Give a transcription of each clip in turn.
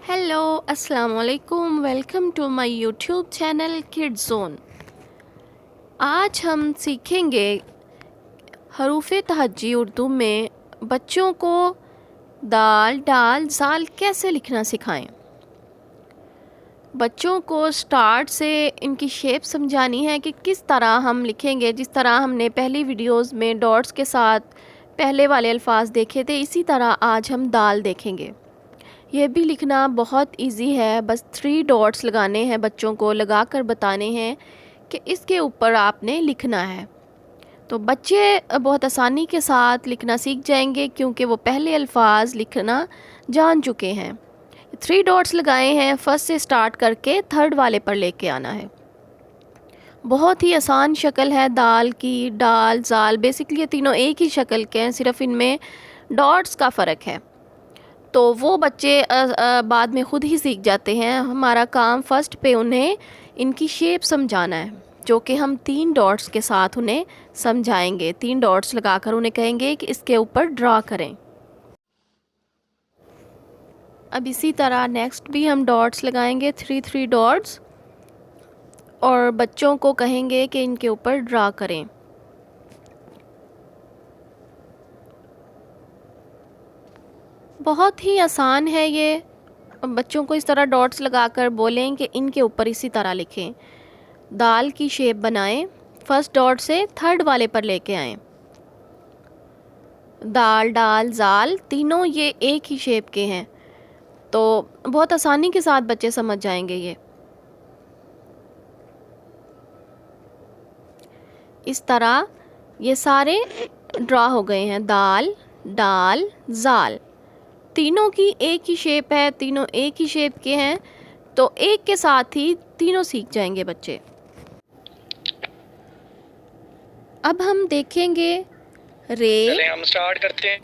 Hello अस्सलाम वालेकुम, welcome to my YouTube channel kids zone. आज हम सीखेंगे हरूफ़े तहज्जी उर्दू में बच्चों को दाल डाल ज़ाल कैसे लिखना सिखाएं। बच्चों को स्टार्ट से इनकी शेप समझानी है कि किस तरह हम लिखेंगे। जिस तरह हमने पहली वीडियोस में डॉट्स के साथ पहले वाले अल्फाज देखे थे, इसी तरह आज हम दाल देखेंगे। यह भी लिखना बहुत इजी है, बस 3 डॉट्स लगाने हैं, बच्चों को लगा कर बताने हैं कि इसके ऊपर आपने लिखना है। तो बच्चे बहुत आसानी के साथ लिखना सीख जाएंगे क्योंकि वो पहले अल्फाज लिखना जान चुके हैं। 3 डॉट्स लगाए हैं, फर्स्ट से स्टार्ट करके थर्ड वाले पर लेके आना है। बहुत ही आसान शक्ल है दाल की, डाल जाल, बेसिकली ये तीनों एक ही शक्ल के हैं, सिर्फ इनमें डॉट्स का फ़र्क है। तो वो बच्चे बाद में ख़ुद ही सीख जाते हैं। हमारा काम फ़र्स्ट पे उन्हें इनकी शेप समझाना है, जो कि हम 3 डॉट्स के साथ उन्हें समझाएंगे। 3 डॉट्स लगाकर उन्हें कहेंगे कि इसके ऊपर ड्रा करें। अब इसी तरह नेक्स्ट भी हम डॉट्स लगाएंगे, 3 डॉट्स, और बच्चों को कहेंगे कि इनके ऊपर ड्रा करें। बहुत ही आसान है ये। बच्चों को इस तरह डॉट्स लगाकर बोलें कि इनके ऊपर इसी तरह लिखें। दाल की शेप बनाएं, फर्स्ट डॉट से थर्ड वाले पर लेके आएं। दाल डाल जाल तीनों ये एक ही शेप के हैं, तो बहुत आसानी के साथ बच्चे समझ जाएंगे ये। इस तरह ये सारे ड्रा हो गए हैं। दाल डाल जाल तीनों की एक ही शेप है, तीनों एक ही शेप के हैं, तो एक के साथ ही तीनों सीख जाएंगे बच्चे। अब हम देखेंगे रे, हम स्टार्ट करते हैं।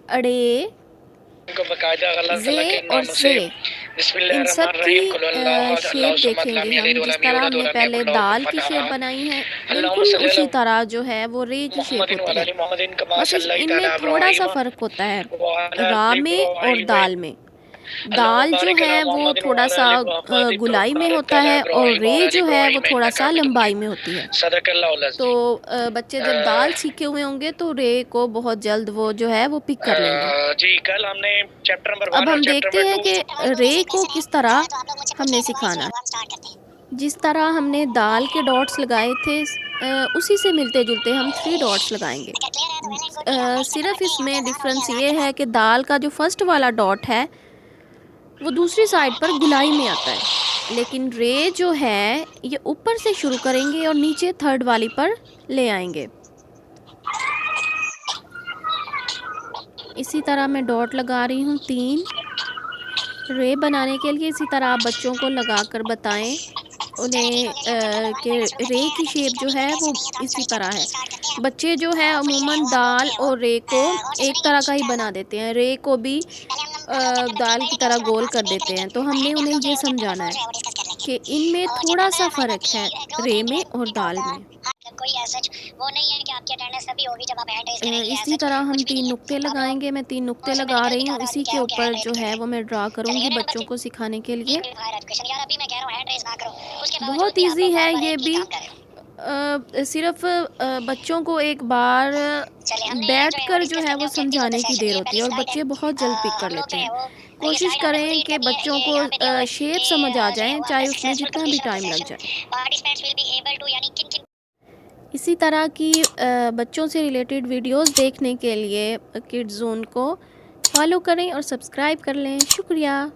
अड़े, जे और से, इन सब की शेप देखेंगे हम। जिस तरह हमने पहले दाल की शेप बनाई है, बिल्कुल उसी तरह जो है वो रे की शेप होती है। बस इनमें थोड़ा सा फ़र्क होता है रा में और दाल में। दाल जो है वो थोड़ा सा गुलाई में होता है और रे जो है वो थोड़ा सा लंबाई में होती है। तो बच्चे जब दाल सीखे हुए होंगे तो रे को बहुत जल्द वो जो है वो पिक कर लेंगे। जी, कल हमने चैप्टर नंबर 1 अब और हम चैप्टर देखते हैं नंबर 2 कि रे को किस तरह हमने सिखाना है। जिस तरह हमने दाल के डॉट्स लगाए थे, उसी से मिलते जुलते हम 3 डॉट्स लगाएंगे। सिर्फ इसमें डिफरेंस ये है कि दाल का जो फर्स्ट वाला डॉट है वो दूसरी साइड पर गुलाई में आता है, लेकिन रे जो है ये ऊपर से शुरू करेंगे और नीचे थर्ड वाली पर ले आएंगे। इसी तरह मैं डॉट लगा रही हूँ 3 रे बनाने के लिए। इसी तरह आप बच्चों को लगाकर बताएं उन्हें कि रे की शेप जो है वो इसी तरह है। बच्चे जो है अमूमन दाल और रे को एक तरह का ही बना देते हैं, रे को भी दाल की तरह गोल कर देते हैं। तो हमने उन्हें ये समझाना है कि इनमें थोड़ा सा फ़र्क है रे में और दाल में। कोई ऐसा वो नहीं है कि आपकी अटेंडेंस तभी होगी जब आप हैंड रेज करेंगे। इसी तरह हम 3 नुक्ते लगाएंगे। मैं 3 नुक्ते लगा रही हूँ, इसी के ऊपर जो है वो मैं ड्रा करूँगी बच्चों को सिखाने के लिए। बहुत इजी है ये भी। सिर्फ बच्चों को एक बार बैठकर जो है वो समझाने की देर होती है और बच्चे बहुत जल्द पिक कर लेते हैं। कोशिश करें कि बच्चों को शेप समझ आ जाए, चाहे उसमें जितना भी टाइम लग जाए। इसी तरह की बच्चों से रिलेटेड वीडियोस देखने के लिए किड्स जोन को फॉलो करें और सब्सक्राइब कर लें। शुक्रिया।